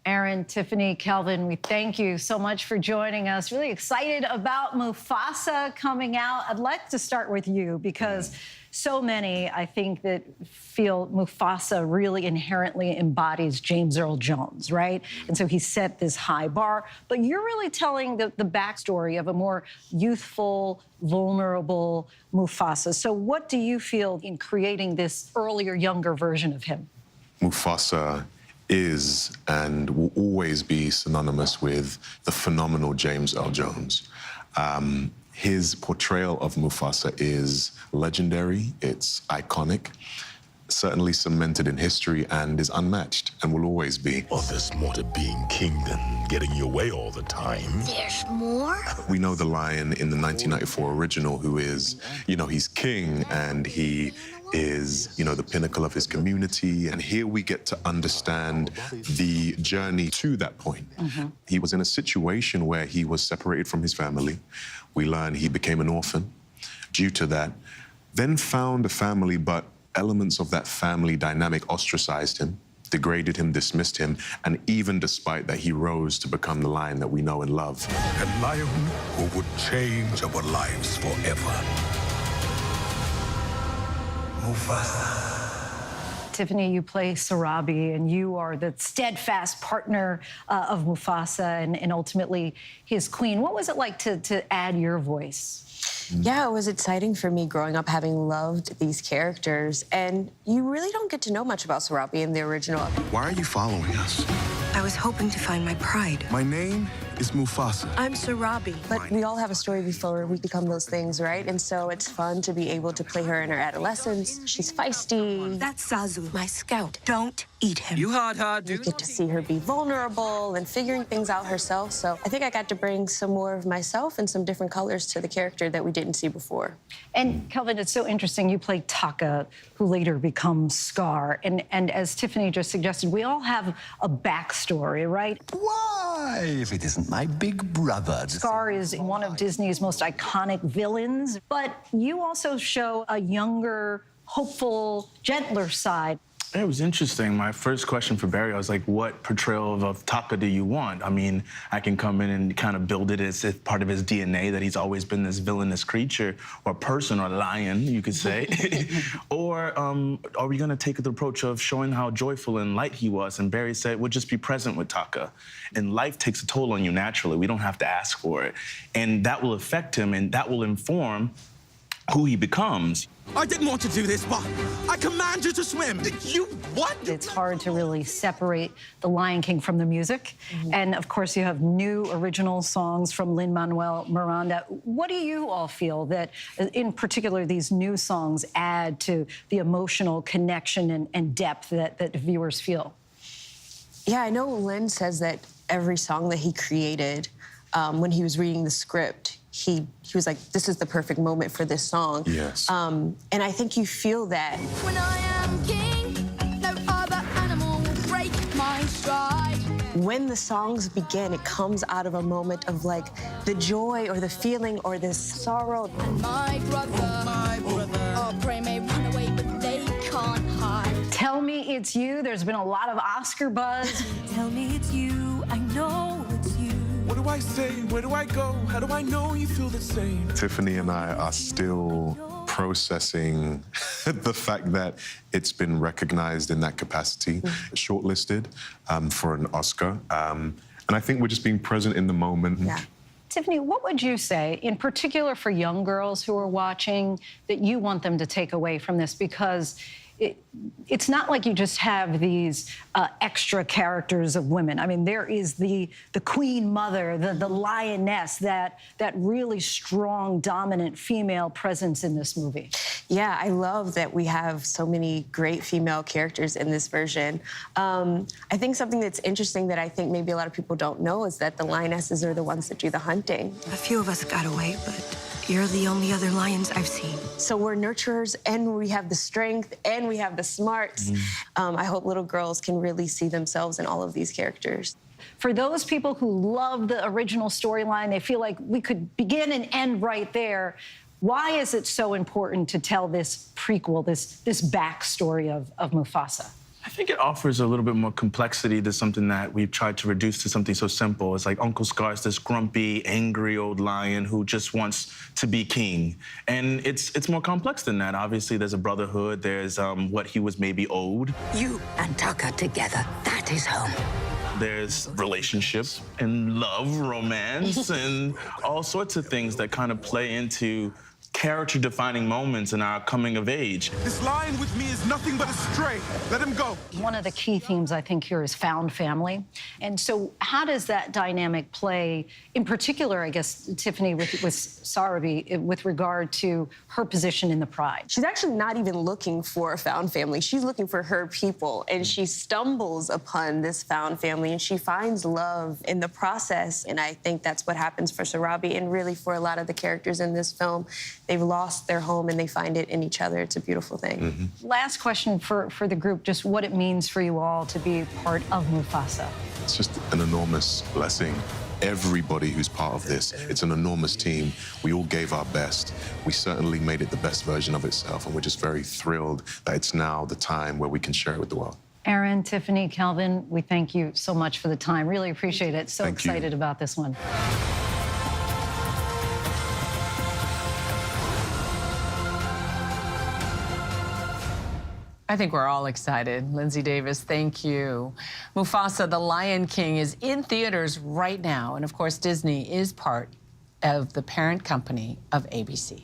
Aaron, Tiffany, Calvin, we thank you so much for joining us. Really excited about Mufasa coming out. I'd like to start with you because so many, I think, that feel Mufasa really inherently embodies James Earl Jones, right? And so he set this high bar. But you're really telling the backstory of a more youthful, vulnerable Mufasa. So what do you feel in creating this earlier, younger version of him? Mufasa is and will always be synonymous with the phenomenal James Earl Jones. His portrayal of Mufasa is legendary, it's iconic, certainly cemented in history, and is unmatched and will always be. Well, there's more to being king than getting your way all the time. There's more? We know the lion in the 1994 original who is, you know, he's king and he is, you know, the pinnacle of his community. And here we get to understand the journey to that point. He was in a situation where he was separated from his family. We learn he became an orphan due to that, then found a family, but elements of that family dynamic ostracized him, degraded him, dismissed him, and even despite that, he rose to become the lion that we know and love. A lion who would change our lives forever. Mufasa. Tiffany, you play Sarabi, and you are the steadfast partner of Mufasa and ultimately his queen. What was it like to add your voice? Yeah, it was exciting for me growing up, having loved these characters. And you really don't get to know much about Sarabi in the original. Why are you following us? I was hoping to find my pride. My name is Mufasa. I'm Sarabi. But we all have a story before we become those things, right? And so it's fun to be able to play her in her adolescence. She's feisty. That's Zazu, my scout. Don't eat him. You get to see her be vulnerable and figuring things out herself. So I think I got to bring some more of myself and some different colors to the character that we didn't see before. And Kelvin, it's so interesting. You play Taka, who later becomes Scar. And as Tiffany just suggested, we all have a backstory, right? Why? If it isn't my big brother. Scar is one of Disney's most iconic villains, but you also show a younger, hopeful, gentler side. It was interesting. My first question for Barry, I was like, what portrayal of Taka do you want? I mean, I can come in and kind of build it as if part of his DNA, that he's always been this villainous creature or person or lion, you could say. Or are we going to take the approach of showing how joyful and light he was? And Barry said, we'll just be present with Taka. And life takes a toll on you naturally. We don't have to ask for it. And that will affect him, and that will inform who he becomes. I didn't want to do this, but I command you to swim. You what? It's hard to really separate The Lion King from the music. And of course, you have new original songs from Lin-Manuel Miranda. What do you all feel that, in particular, these new songs add to the emotional connection and depth that viewers feel? Yeah, I know Lin says that every song that he created, when he was reading the script, he was like, this is the perfect moment for this song. Yes. And I think you feel that. When I am king, no other animal will break my stride. When the songs begin, it comes out of a moment of like the joy or the feeling or this sorrow. My brother, oh, pray may run away, but they can't hide. Tell Me It's You. There's been a lot of Oscar buzz. Tell me it's you, I know it's you. What do I say? Where do I go? How do I know you feel the same? Tiffany and I are still processing the fact that it's been recognized in that capacity, shortlisted for an Oscar. And I think we're just being present in the moment. Yeah. Tiffany, what would you say, in particular for young girls who are watching, that you want them to take away from this? Because it's not like you just have these extra characters of women. I mean, there is the queen mother, the lioness, that really strong, dominant female presence in this movie. Yeah, I love that we have so many great female characters in this version. I think something that's interesting that I think maybe a lot of people don't know is that the lionesses are the ones that do the hunting. A few of us got away, but you're the only other lions I've seen. So we're nurturers, and we have the strength, and we have the smarts. I hope little girls can really see themselves in all of these characters. For those people who love the original storyline, they feel like we could begin and end right there. Why is it so important to tell this prequel, this backstory of Mufasa? I think it offers a little bit more complexity to something that we've tried to reduce to something so simple. It's like Uncle Scar's this grumpy, angry old lion who just wants to be king. And it's more complex than that. Obviously, there's a brotherhood. There's what he was maybe owed. You and Taka together, that is home. There's relationships and love, romance, and all sorts of things that kind of play into character-defining moments in our coming of age. This lion with me is nothing but a stray. Let him go. One of the key themes, I think, here is found family. And so how does that dynamic play, in particular, I guess, Tiffany, with Sarabi, with regard to her position in the pride? She's actually not even looking for a found family. She's looking for her people, and she stumbles upon this found family, and she finds love in the process. And I think that's what happens for Sarabi, and really for a lot of the characters in this film. They've lost their home, and they find it in each other. It's a beautiful thing. Last question for the group, just what it means for you all to be part of Mufasa. It's just an enormous blessing. Everybody who's part of this, it's an enormous team. We all gave our best. We certainly made it the best version of itself, and we're just very thrilled that it's now the time where we can share it with the world. Aaron, Tiffany, Kelvin, we thank you so much for the time. Really appreciate it. So Thank you. excited about this one. I think we're all excited. Linsey Davis, thank you. Mufasa, the Lion King, is in theaters right now. And of course, Disney is part of the parent company of ABC.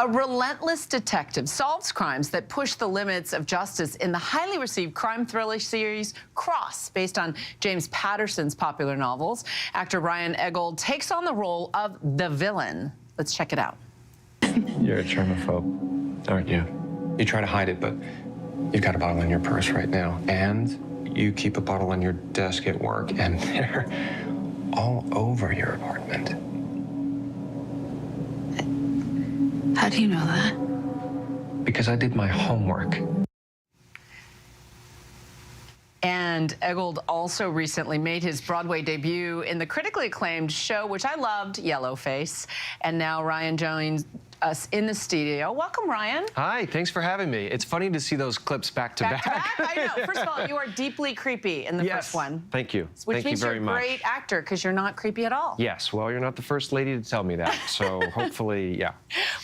A relentless detective solves crimes that push the limits of justice in the highly received crime thriller series Cross, based on James Patterson's popular novels. Actor Ryan Eggold takes on the role of the villain. Let's check it out. You're a germaphobe, aren't you? You try to hide it, but you've got a bottle in your purse right now. And you keep a bottle on your desk at work, and they're all over your apartment. How do you know that? Because I did my homework. And Eggold also recently made his Broadway debut in the critically acclaimed show, which I loved, Yellowface. And now Ryan joins us in the studio. Welcome, Ryan. Hi, thanks for having me. It's funny to see those clips back to back. I know. First of all, you are deeply creepy in the first one. Thank you. Which Thank means you very you're a much. great actor because you're not creepy at all. Yes, well, you're not the first lady to tell me that, so hopefully, yeah.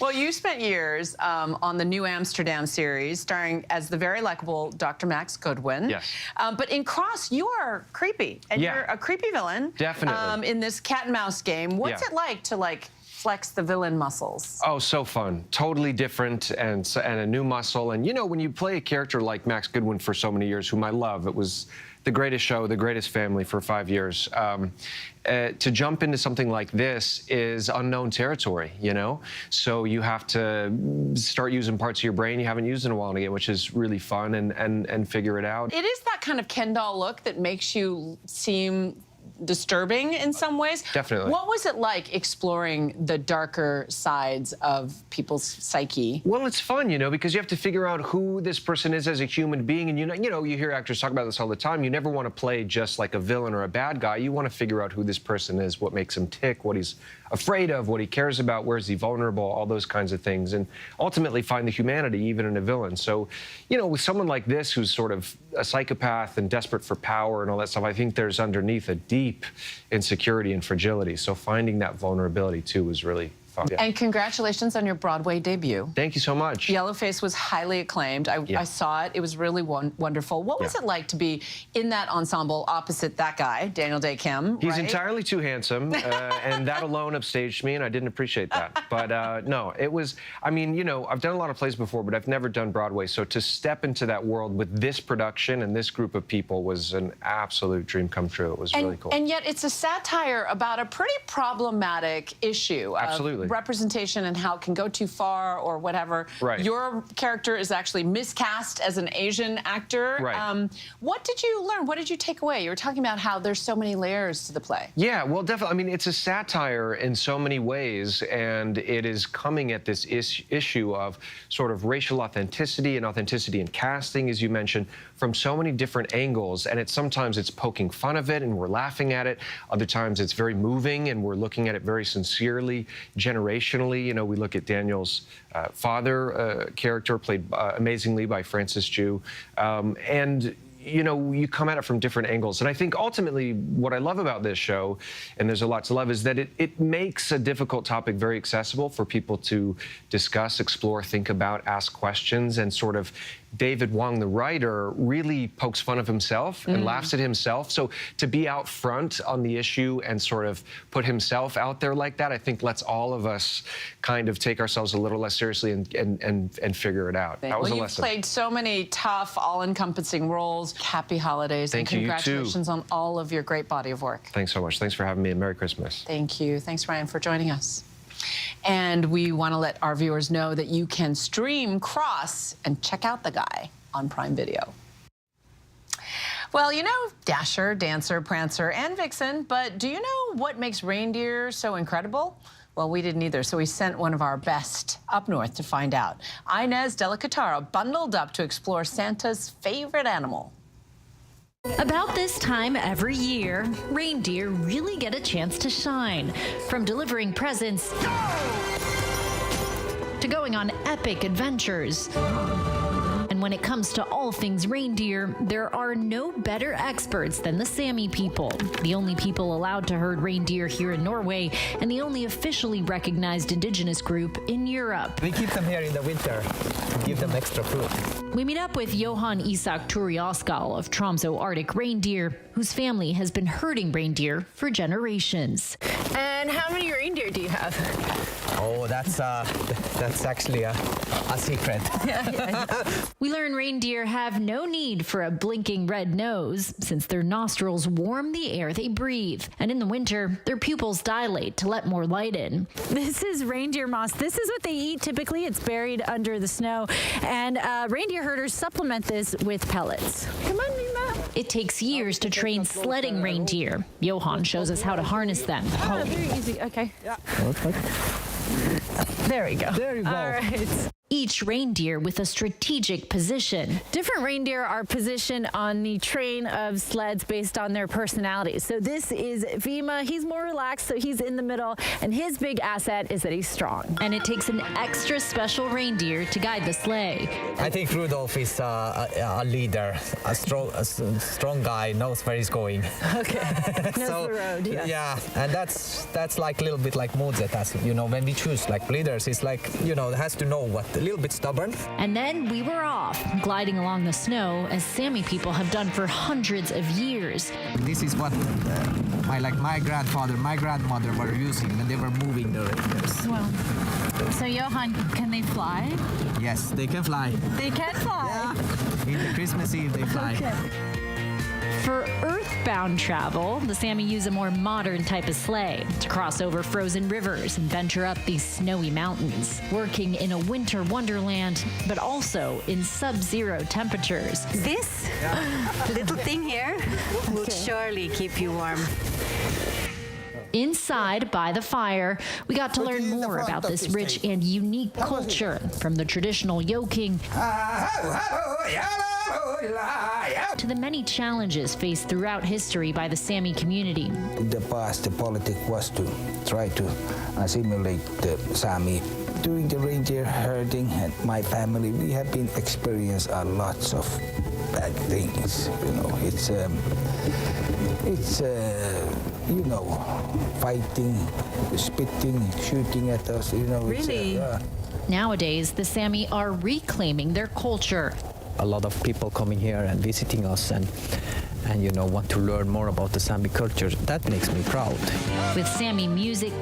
Well, you spent years on the New Amsterdam series, starring as the very likable Dr. Max Goodwin. Yes. But in Cross, you are creepy, and you're a creepy villain. Definitely. In this cat and mouse game. What's it like to flex the villain muscles? Oh, so fun. Totally different and a new muscle. And, you know, when you play a character like Max Goodwin for so many years, whom I love, it was the greatest show, the greatest family for 5 years. To jump into something like this is unknown territory, you know? So you have to start using parts of your brain you haven't used in a while again, which is really fun, and figure it out. It is that kind of Ken doll look that makes you seem disturbing in some ways. Definitely. What was it like exploring the darker sides of people's psyche? Well, it's fun, you know, because you have to figure out who this person is as a human being. And, you know, you hear actors talk about this all the time. You never want to play just like a villain or a bad guy. You want to figure out who this person is, what makes him tick, what he's afraid of, what he cares about, where is he vulnerable, all those kinds of things, and ultimately find the humanity even in a villain. So, you know, with someone like this who's sort of a psychopath and desperate for power and all that stuff, I think there's underneath a deep insecurity and fragility. So finding that vulnerability, too, was really fun. Yeah. And congratulations on your Broadway debut. Thank you so much. Yellowface was highly acclaimed. I saw it. It was really wonderful. What was it like to be in that ensemble opposite that guy, Daniel Day Kim? He's entirely too handsome, and that alone upstaged me, and I didn't appreciate that. But no, it was, I mean, you know, I've done a lot of plays before, but I've never done Broadway. So to step into that world with this production and this group of people was an absolute dream come true. It was really cool. And yet it's a satire about a pretty problematic issue. Absolutely. Representation and how it can go too far or whatever. Right. Your character is actually miscast as an Asian actor. Right. What did you learn? What did you take away? You were talking about how there's so many layers to the play. Yeah, well, definitely. I mean, it's a satire in so many ways, and it is coming at this issue of sort of racial authenticity and authenticity in casting, as you mentioned, from so many different angles. And sometimes it's poking fun of it, and we're laughing at it. Other times it's very moving, and we're looking at it very sincerely, generationally. You know, we look at Daniel's father character, played amazingly by Francis Chu, and you know, you come at it from different angles. And I think ultimately what I love about this show, and there's a lot to love, is that it makes a difficult topic very accessible for people to discuss, explore, think about, ask questions, and sort of David Wong, the writer, really pokes fun of himself and laughs at himself. So to be out front on the issue and sort of put himself out there like that, I think lets all of us kind of take ourselves a little less seriously and figure it out. That was a lesson. You've played so many tough, all-encompassing roles. Happy holidays. Thank you. Congratulations on all of your great body of work. Thanks so much. Thanks for having me, and Merry Christmas. Thank you. Thanks, Ryan, for joining us. And we want to let our viewers know that you can stream Cross and check out the guy on Prime Video. Well, you know Dasher, Dancer, Prancer, and Vixen, but do you know what makes reindeer so incredible? Well, we didn't either, so we sent one of our best up north to find out. Inez Delicataro bundled up to explore Santa's favorite animal. About this time every year, reindeer really get a chance to shine. From delivering presents to going on epic adventures. And when it comes to all things reindeer, there are no better experts than the Sami people, the only people allowed to herd reindeer here in Norway and the only officially recognized indigenous group in Europe. We keep them here in the winter to give them extra food. We meet up with Johan Isak Turiaskal of Tromsø Arctic Reindeer, whose family has been herding reindeer for generations. And how many reindeer do you have? Oh, that's actually a secret. We learn reindeer have no need for a blinking red nose since their nostrils warm the air they breathe. And in the winter, their pupils dilate to let more light in. This is reindeer moss. This is what they eat typically. It's buried under the snow. And reindeer herders supplement this with pellets. Come on, Nima. It takes years to train sledding reindeer. Johan shows us how to harness them. Oh, very easy. Okay. Yeah. There we go. There you go. All right. Each reindeer with a strategic position. Different reindeer are positioned on the train of sleds based on their personalities. So this is Vima. He's more relaxed, so he's in the middle, and his big asset is that he's strong. And it takes an extra special reindeer to guide the sleigh. I think Rudolph is a leader, a strong guy, knows where he's going. Okay. Knows the road. Yeah, and that's like a little bit like Mozart, as you know, when we choose like leaders, it's like, you know, has to know what. A little bit stubborn. And then we were off, gliding along the snow as Sami people have done for hundreds of years. This is what my grandfather, my grandmother were using when they were moving the reindeers. Wow. So Johan, can they fly? Yes, they can fly. They can fly. Yeah. In the Christmas Eve, they fly. Okay. For earthbound travel, the Sami use a more modern type of sleigh to cross over frozen rivers and venture up these snowy mountains, working in a winter wonderland, but also in sub-zero temperatures. This little thing here will surely keep you warm. Inside, by the fire, we got to learn more about this rich and unique culture, from the traditional yoking to the many challenges faced throughout history by the Sami community. In the past, the politics was to try to assimilate the Sami. During the reindeer herding and my family, we have been experienced lots of bad things. You know, it's you know, fighting, spitting, shooting at us. You know, really. Nowadays, the Sami are reclaiming their culture. A lot of people coming here and visiting us and you know, want to learn more about the Sami culture. That makes me proud. With Sami music,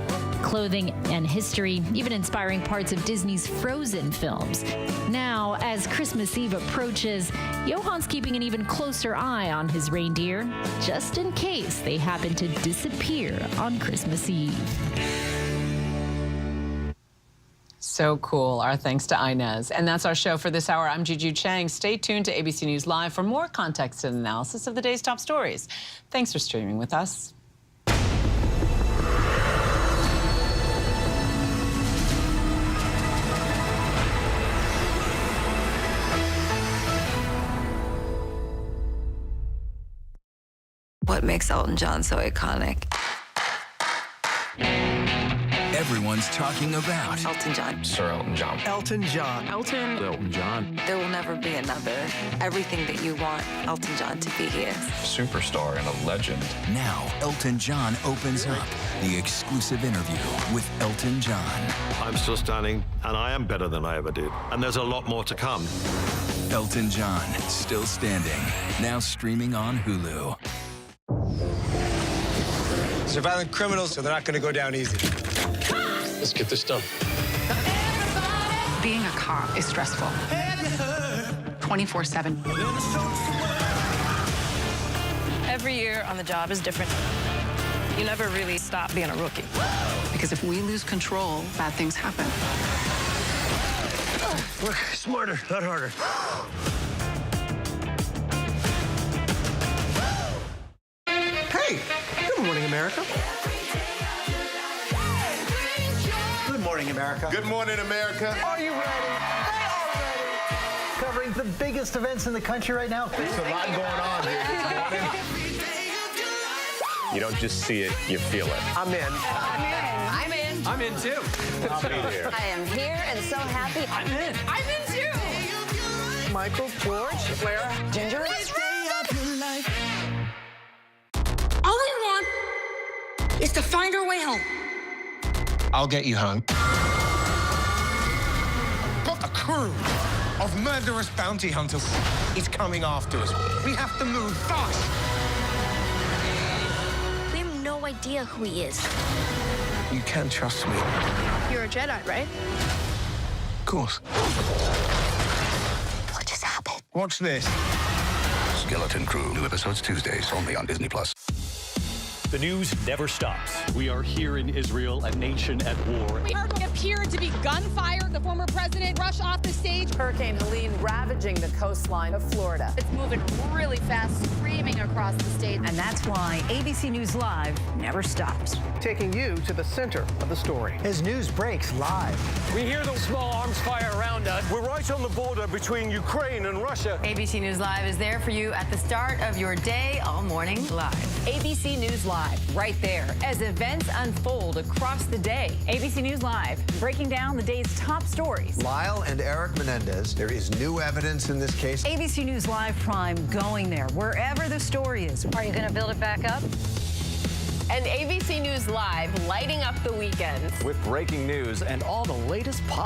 clothing, and history, even inspiring parts of Disney's Frozen films. Now, as Christmas Eve approaches, Johan's keeping an even closer eye on his reindeer, just in case they happen to disappear on Christmas Eve. So cool. Our thanks to Inez. And that's our show for this hour. I'm Juju Chang. Stay tuned to ABC News Live for more context and analysis of the day's top stories. Thanks for streaming with us. What makes Elton John so iconic? Everyone's talking about Elton John. Sir Elton John. Elton John. Elton John. There will never be another. Everything that you want Elton John to be, he is. Superstar and a legend. Now, Elton John opens up the exclusive interview with Elton John. I'm still standing, and I am better than I ever did. And there's a lot more to come. Elton John, Still Standing. Now streaming on Hulu. They're violent criminals, so they're not going to go down easy. Let's get this done. Being a cop is stressful. 24/7. Every year on the job is different. You never really stop being a rookie. Because if we lose control, bad things happen. Work smarter, not harder. Hey, good morning, America. Good morning, America. Good morning, America. Are you ready? They are ready. Covering the biggest events in the country right now. There's a lot going on here this morning. You don't just see it, you feel it. I'm in. I'm in. I'm in, too. I'll be here. I am here and so happy. I'm in. I'm in too. Michael, George, Clara, Ginger. All we want is to find our way home. I'll get you home. Got a crew of murderous bounty hunters. He's coming after us. We have to move fast. We have no idea who he is. You can trust me. You're a Jedi, right? Of course. What just happened? Watch this. Skeleton Crew. New episodes Tuesdays, only on Disney+. The news never stops. We are here in Israel, a nation at war. We heard what appeared to be gunfire. The former president rushed off the stage. Hurricane Helene ravaging the coastline of Florida. It's moving really fast, screaming across the state. And that's why ABC News Live never stops. Taking you to the center of the story. As news breaks live. We hear the small arms fire around us. We're right on the border between Ukraine and Russia. ABC News Live is there for you at the start of your day, all morning live. ABC News Live, right there, as events unfold across the day. ABC News Live, breaking down the day's top stories. Lyle and Eric Menendez, there is new evidence in this case. ABC News Live Prime going there, wherever the story is. Are you going to build it back up? And ABC News Live, lighting up the weekends. With breaking news and all the latest pop